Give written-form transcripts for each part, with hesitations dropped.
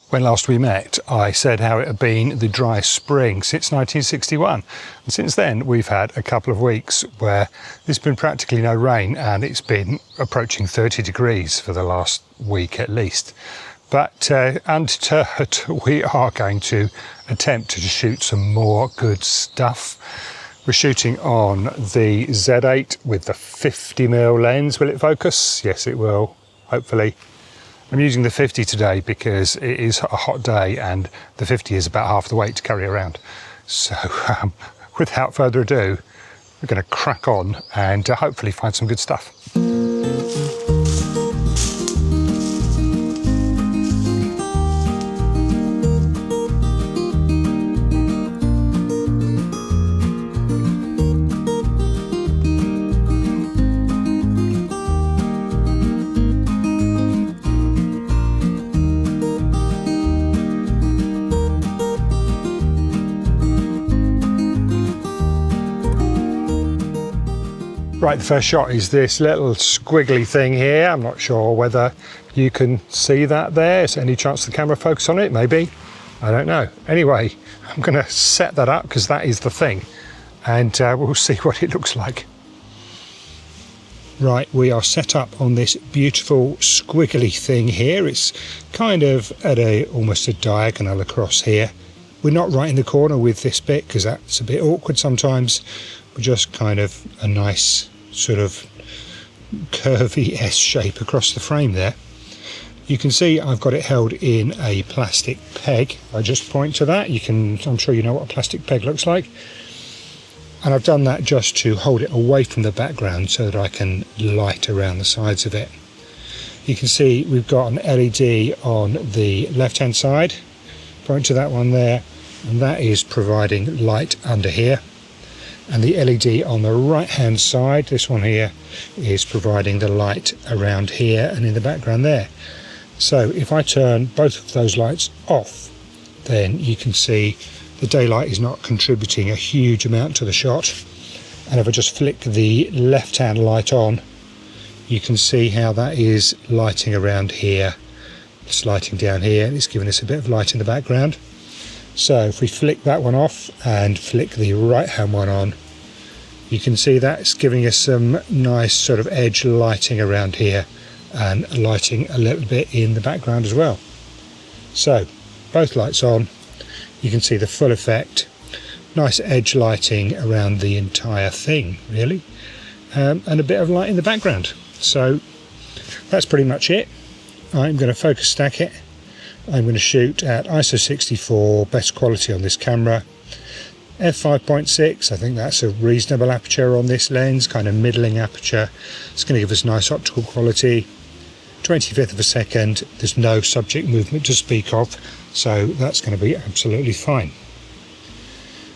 When last we met, I said how it had been the driest spring since 1961. And since then, we've had a couple of weeks where there's been practically no rain, and it's been approaching 30 degrees for the last week at least. But undeterred, we are going to attempt to shoot some more good stuff. We're shooting on the Z8 with the 50mm lens. Will it focus? Yes, it will, hopefully. I'm using the 50 today because it is a hot day and the 50 is about half the weight to carry around. So without further ado, we're going to crack on and hopefully find some good stuff. Right, the first shot is this little squiggly thing here. I'm not sure whether you can see that there. Is there any chance the camera focus on it? Maybe. I don't know. Anyway, I'm going to set that up because that is the thing. And we'll see what it looks like. Right, we are set up on this beautiful squiggly thing here. It's kind of at almost a diagonal across here. We're not right in the corner with this bit because that's a bit awkward sometimes. We're just kind of a nice sort of curvy S shape across the frame there. You can see I've got it held in a plastic peg. I just point to that. I'm sure you know what a plastic peg looks like. And I've done that just to hold it away from the background so that I can light around the sides of it. You can see we've got an LED on the left hand side. Point to that one there, and that is providing light under here. And the LED on the right hand side, this one here, is providing the light around here and in the background there. So if I turn both of those lights off, then you can see the daylight is not contributing a huge amount to the shot. And if I just flick the left hand light on, you can see how that is lighting around here. It's lighting down here, and it's giving us a bit of light in the background. So if we flick that one off and flick the right hand one on, you can see that's giving us some nice sort of edge lighting around here and lighting a little bit in the background as well. So both lights on, you can see the full effect. Nice edge lighting around the entire thing really, and a bit of light in the background. So that's pretty much it. I'm going to focus stack it. I'm going to shoot at ISO 64, best quality on this camera. f5.6, I think that's a reasonable aperture on this lens, kind of middling aperture. It's going to give us nice optical quality. 25th of a second, there's no subject movement to speak of, so that's going to be absolutely fine.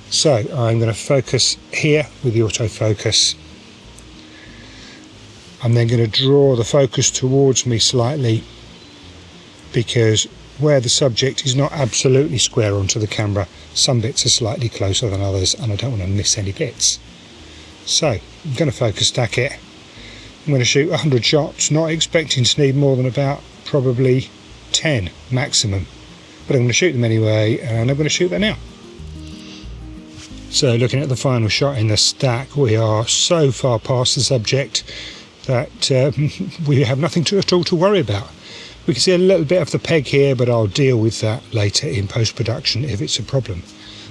So I'm going to focus here with the autofocus. I'm then going to draw the focus towards me slightly, because where the subject is not absolutely square onto the camera, some bits are slightly closer than others, and I don't want to miss any bits. So I'm going to focus stack it. I'm going to shoot 100 shots, not expecting to need more than about probably 10 maximum, but I'm going to shoot them anyway, and I'm going to shoot them now. So looking at the final shot in the stack, we are so far past the subject that we have nothing at all to worry about. We can see a little bit of the peg here, but I'll deal with that later in post-production if it's a problem.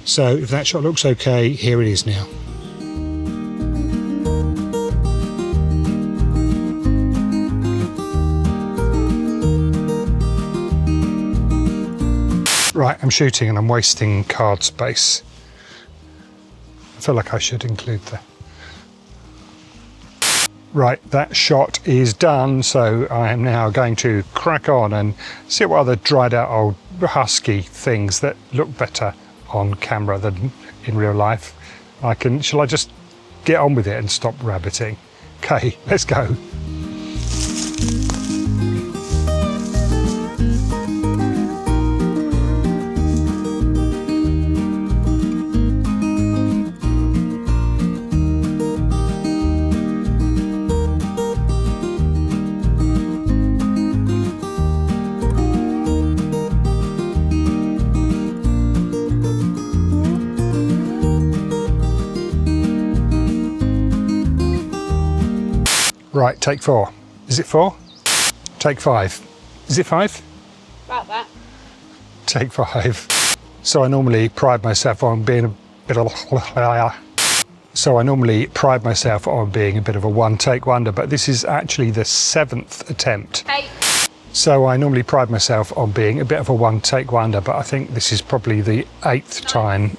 So if that shot looks okay, here it is now. Right, I'm shooting and I'm wasting card space. I feel like I should include that. Right, that shot is done, so I am now going to crack on and see what other dried out old husky things that look better on camera than in real life. Shall I just get on with it and stop rabbiting? Okay, let's go. Right, take 4. Is it 4? Take 5. Is it 5? About that. Take 5. So I normally pride myself on being a bit of a one-take wonder, but this is actually the 7th attempt. Hey. So I normally pride myself on being a bit of a one-take wonder, but I think this is probably the 8th time,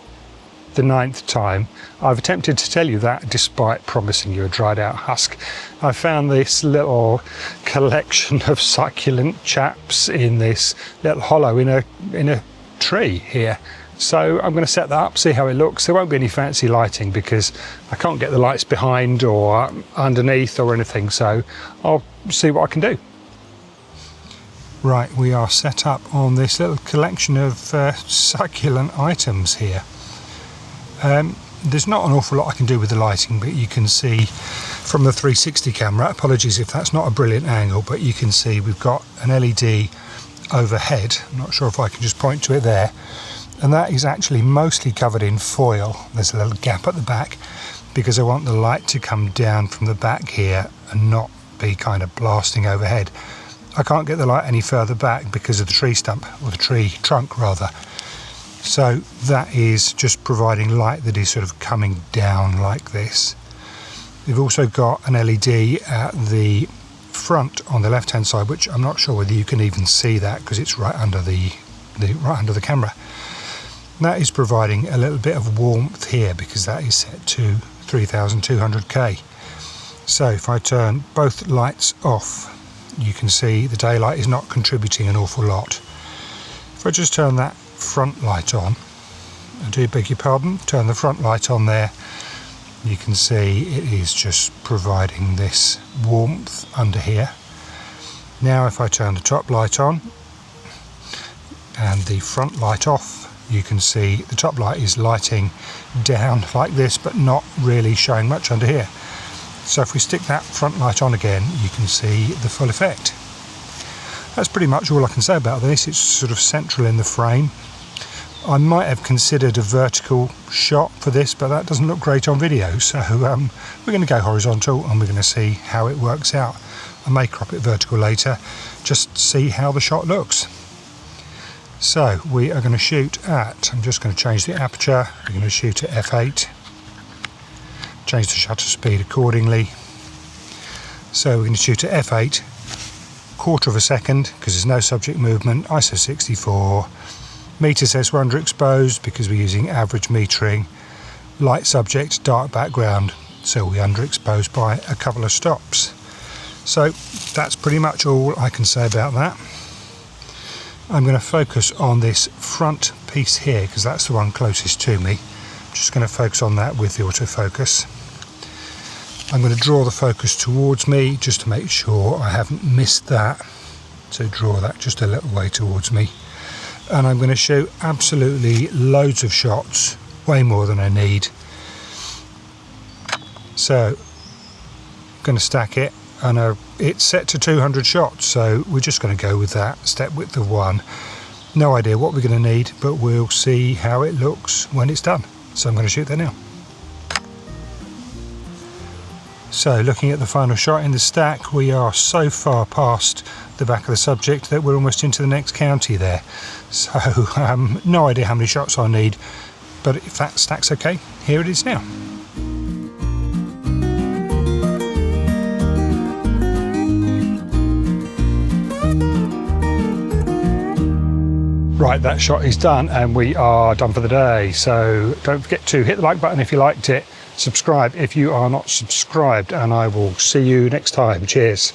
the 9th time I've attempted to tell you that, despite promising you a dried out husk. I found this little collection of succulent chaps in this little hollow in a tree here. So I'm going to set that up, see how it looks. There won't be any fancy lighting because I can't get the lights behind or underneath or anything, so I'll see what I can do. Right, we are set up on this little collection of succulent items here. There's not an awful lot I can do with the lighting, but you can see from the 360 camera, apologies if that's not a brilliant angle, but you can see we've got an LED overhead. I'm not sure if I can just point to it there. And that is actually mostly covered in foil. There's a little gap at the back because I want the light to come down from the back here and not be kind of blasting overhead. I can't get the light any further back because of the tree stump, or the tree trunk rather. So that is just providing light that is sort of coming down like this. We've also got an LED at the front on the left hand side, which I'm not sure whether you can even see that because it's right under the camera. That is providing a little bit of warmth here because that is set to 3200K. So if I turn both lights off, you can see the daylight is not contributing an awful lot. If I just turn that front light on, I do beg your pardon, turn the front light on there, you can see it is just providing this warmth under here. Now if I turn the top light on and the front light off, you can see the top light is lighting down like this, but not really showing much under here. So if we stick that front light on again, you can see the full effect. That's pretty much all I can say about this. It's sort of central in the frame. I might have considered a vertical shot for this, but that doesn't look great on video. So we're going to go horizontal and we're going to see how it works out. I may crop it vertical later, just see how the shot looks. So we are going to shoot at, I'm just going to change the aperture, we're going to shoot at f8, change the shutter speed accordingly. So we're going to shoot at f8, quarter of a second, because there's no subject movement, ISO 64, meter says we're underexposed because we're using average metering, light subject, dark background, so we're underexposed by a couple of stops. So that's pretty much all I can say about that. I'm going to focus on this front piece here because that's the one closest to me. I'm just going to focus on that with the autofocus. I'm going to draw the focus towards me just to make sure I haven't missed that. So draw that just a little way towards me. And I'm going to shoot absolutely loads of shots, way more than I need. So I'm going to stack it. And it's set to 200 shots, so we're just going to go with that step width of 1. No idea what we're going to need, but we'll see how it looks when it's done. So I'm going to shoot that now. So looking at the final shot in the stack, we are so far past the back of the subject that we're almost into the next county there. So no idea how many shots I need, but if that stack's okay, here it is now. Right, that shot is done and we are done for the day. So don't forget to hit the like button if you liked it, subscribe if you are not subscribed, and I will see you next time. Cheers.